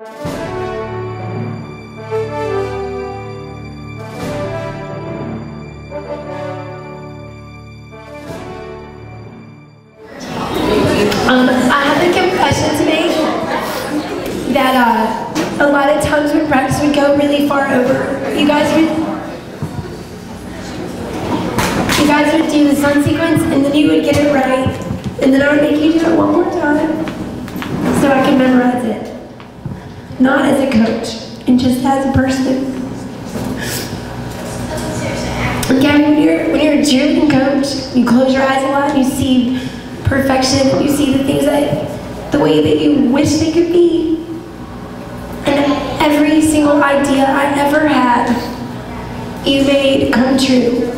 I have a confession to make that a lot of times when practice would go really far over, you guys would do the sun sequence and then you would get it right, and then I would make you do it one more time so I can memorize it. Not as a coach, and just as a person. Again, when you're a cheerleading coach, you close your eyes a lot and you see perfection, and you see the things the way that you wish they could be. And every single idea I ever had, you made come true.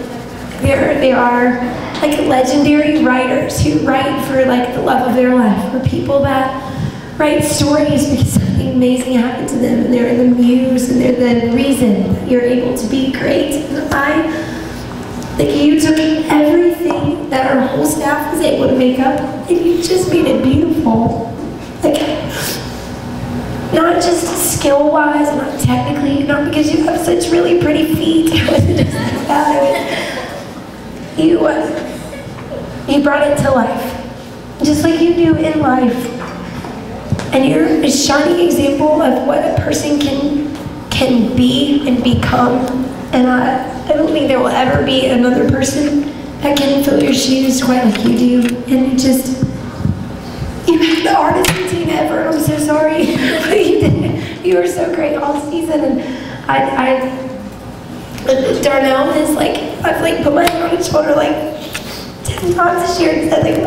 They are like legendary writers who write for like the love of their life, or people that write stories because something amazing happened to them, and they're the muse, and they're the reason that you're able to be great. And you took everything that our whole staff was able to make up, and you just made it beautiful. Like, not just skill-wise, not technically, not because you have such really pretty feet. It wasn't just like that. You brought it to life, just like you do in life. And you're a shining example of what a person can be and become. And I don't think there will ever be another person that can fill your shoes quite like you do. And you had the hardest routine ever. I'm so sorry, but you did. You were so great all season. And Darnell is like, I've like put my hand on his shoulder like 10 times this year and said like,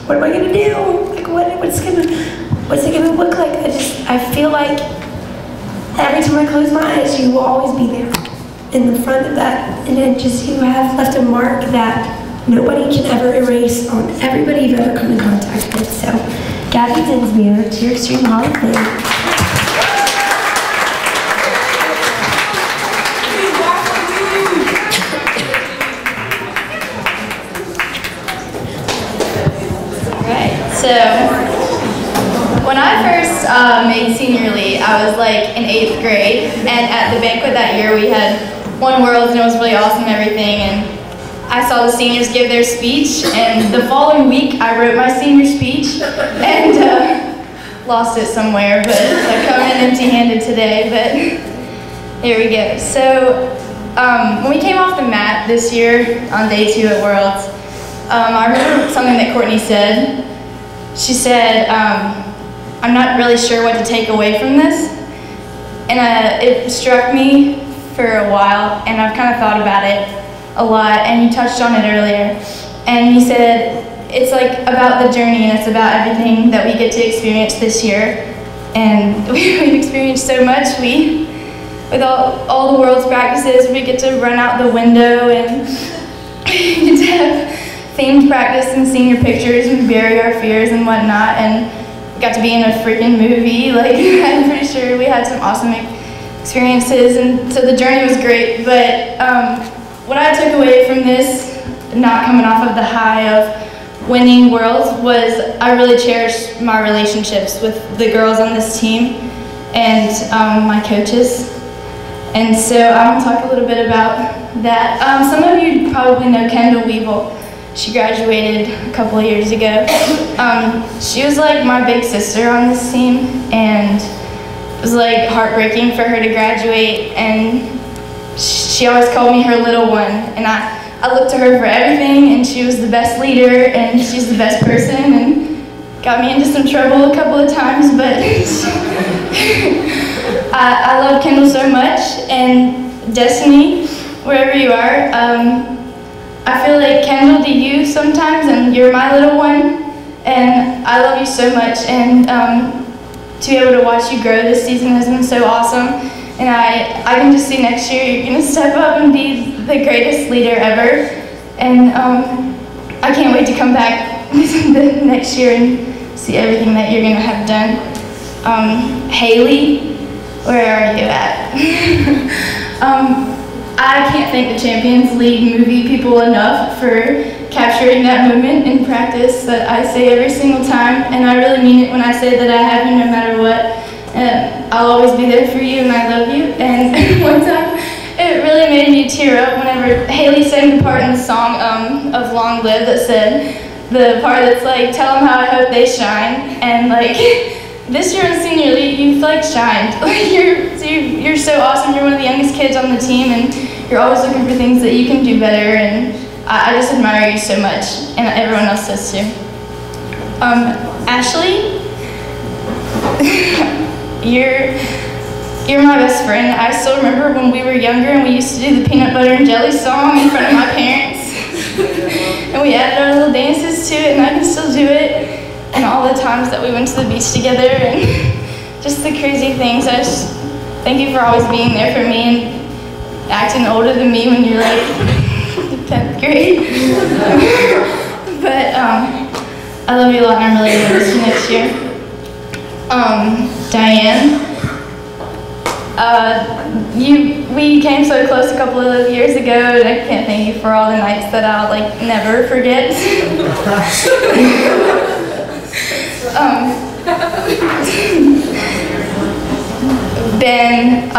what am I gonna do? Like what's it gonna look like? I feel like every time I close my eyes, you will always be there in the front of that, and then just you have left a mark that nobody can ever erase on everybody you've ever come in contact with. So, Gabie Dinsbeer to your Extreme Hall of Fame. So, when I first made senior elite, I was like in 8th grade, and at the banquet that year we had won Worlds, and it was really awesome and everything, and I saw the seniors give their speech, and the following week I wrote my senior speech, and lost it somewhere, but I come in empty-handed today, but here we go. So, when we came off the mat this year on day 2 at Worlds, I remember something that Courtney said. She said, I'm not really sure what to take away from this. And it struck me for a while, and I've kind of thought about it a lot, and you touched on it earlier. And you said, it's like about the journey, and it's about everything that we get to experience this year. And we've experienced so much. With all the World's practices, we get to run out the window and get to have themed practice and senior pictures and bury our fears and whatnot, and got to be in a freaking movie. Like, I'm pretty sure we had some awesome experiences, and so the journey was great. But what I took away from this, not coming off of the high of winning Worlds, was I really cherished my relationships with the girls on this team and my coaches. And so I'm going to talk a little bit about that. Some of you probably know Kendall Weevil. She graduated a couple of years ago. She was like my big sister on this team, and it was like heartbreaking for her to graduate, and she always called me her little one, and I looked to her for everything, and she was the best leader, and she's the best person, and got me into some trouble a couple of times, but I love Kendall so much, and Destiny, wherever you are. I feel like Kendall to you sometimes, and you're my little one, and I love you so much, and to be able to watch you grow this season has been so awesome, and I can just see next year you're going to step up and be the greatest leader ever, and I can't wait to come back the next year and see everything that you're going to have done. Haley, where are you at? I can't thank the Champions League movie people enough for capturing that moment in practice that I say every single time, and I really mean it when I say that I have you no matter what, I'll always be there for you and I love you. And one time, it really made me tear up whenever Haley sang the part in the song of Long Live that said, the part that's like, tell them how I hope they shine. And like, this year in senior league, you've like shined. Like you're so awesome. You're one of the youngest kids on the team, and you're always looking for things that you can do better. And I just admire you so much, and everyone else does too. Ashley, you're my best friend. I still remember when we were younger and we used to do the peanut butter and jelly song in front of my parents. And we added our little dances to it, and I can still do it. And all the times that we went to the beach together and just the crazy things. I just thank you for always being there for me and acting older than me when you're like the 10th grade. But I love you a lot, and I'm really going to miss you next year. Diane, we came so close a couple of years ago, and I can't thank you for all the nights that I'll like never forget. Ben,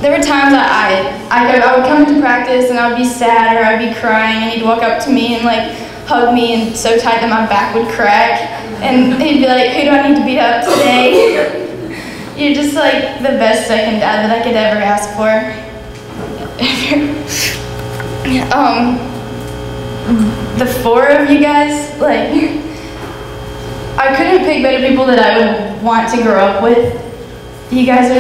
there were times I would come into practice and I would be sad or I'd be crying, and he'd walk up to me and like hug me and so tight that my back would crack, and he'd be like, who do I need to beat up today? You're just like the best second dad that I could ever ask for. The four of you guys, like, I couldn't pick better people that I would want to grow up with. You guys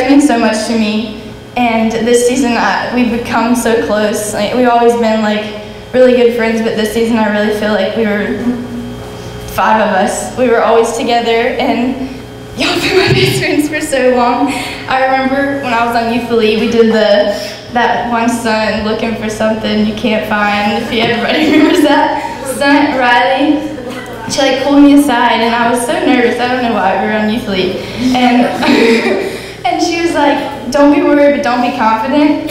mean so much to me, and this season we've become so close. Like, we've always been like really good friends, but this season I really feel like we were 5 of us. We were always together, and y'all have been my best friends for so long. I remember when I was on Youth Elite, we did that one stunt, looking for something you can't find. If everybody remembers that stunt, Riley. She like pulled me aside, and I was so nervous. I don't know why. We were on Youth Elite, and and she was like, "Don't be worried, but don't be confident."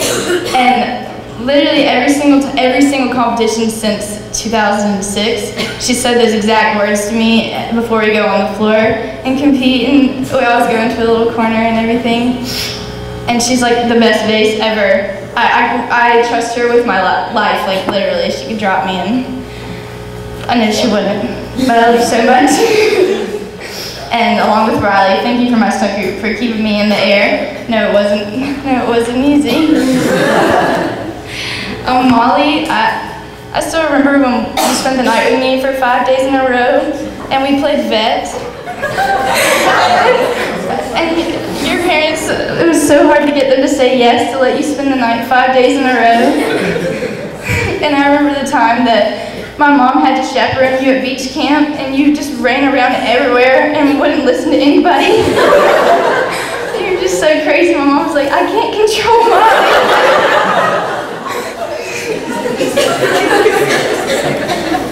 And literally every single competition since 2006, she said those exact words to me before we go on the floor and compete. And we always go into a little corner and everything. And she's like the best bass ever. I trust her with my life. Like literally, she could drop me, and I know she wouldn't. But I love you so much. And along with Riley, thank you for my stunt group for keeping me in the air. No, it wasn't easy. Molly, I still remember when you spent the night with me for 5 days in a row, and we played vet. And your parents, it was so hard to get them to say yes to let you spend the night 5 days in a row. And I remember the time that my mom had to chaperone you at beach camp, and you just ran around everywhere and wouldn't listen to anybody. You were just so crazy. My mom was like, I can't control Molly.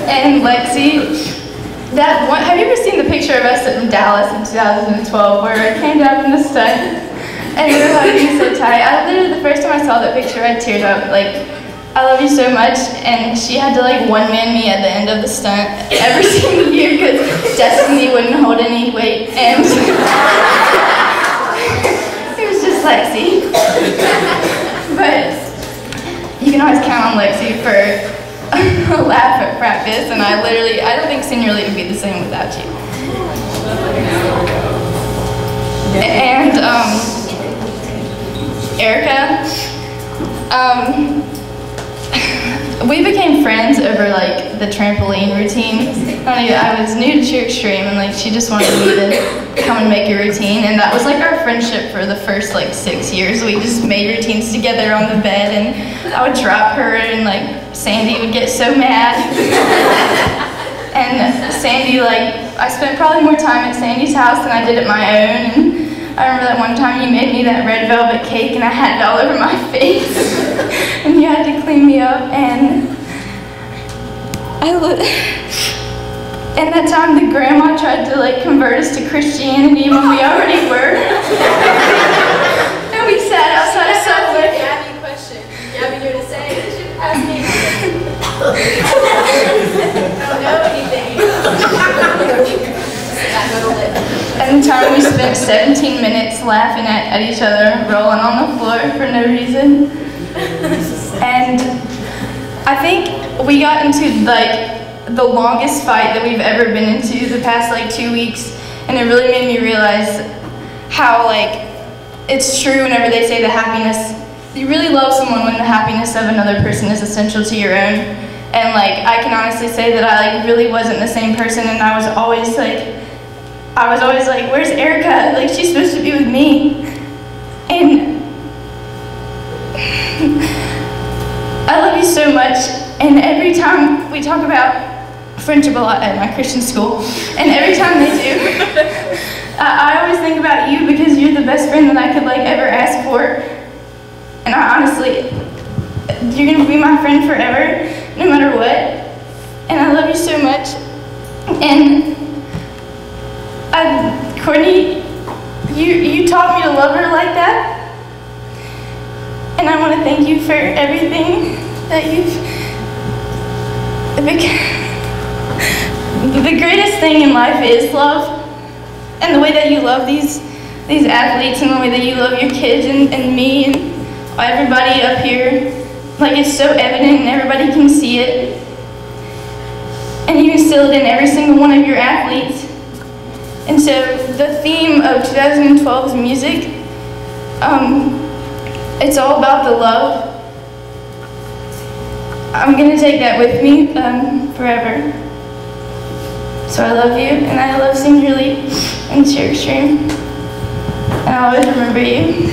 And Lexi, have you ever seen the picture of us in Dallas in 2012 where I came down from the stunt and we were hugging so tight? Literally the first time I saw that picture, I teared up. Like, I love you so much, and she had to like one-man me at the end of the stunt every single year because Destiny wouldn't hold any weight, and it was just Lexi. But you can always count on Lexi for a laugh at practice, and I don't think senior league would be the same without you. And Erica, we became friends over like the trampoline routine. I was new to Cheer Extreme, and like she just wanted me to come and make a routine, and that was like our friendship for the first like 6 years. We just made routines together on the bed, and I would drop her, and like Sandy would get so mad. And Sandy, like, I spent probably more time at Sandy's house than I did at my own. And I remember that one time you made me that red velvet cake, and I had it all over my face. And you had to clean me up, and and that time the grandma tried to like convert us to Christianity when we already were. And we sat outside of Subway. Gabie question. Gabie, you're to say you should ask me. I don't know anything. And the time time we spent 17 minutes laughing at each other, rolling on the floor for no reason. And I think we got into like the longest fight that we've ever been into the past like 2 weeks, and it really made me realize how like it's true whenever they say that happiness, you really love someone when the happiness of another person is essential to your own. And like I can honestly say that I like really wasn't the same person, and I was always like, where's Erica? Like she's supposed to be with me. And I love you so much, and every time we talk about friendship a lot at my Christian school, and every time they do, I always think about you because you're the best friend that I could like ever ask for. And I honestly, you're gonna be my friend forever, no matter what. And I love you so much. And Courtney, you taught me to love her like that. And I want to thank you for everything that you've... The greatest thing in life is love. And the way that you love these athletes, and the way that you love your kids and me and everybody up here. Like it's so evident and everybody can see it. And you instill it in every single one of your athletes. And so the theme of 2012's music, it's all about the love. I'm gonna take that with me forever. So I love you, and I love Singularly and Share Extreme, and I'll always remember you.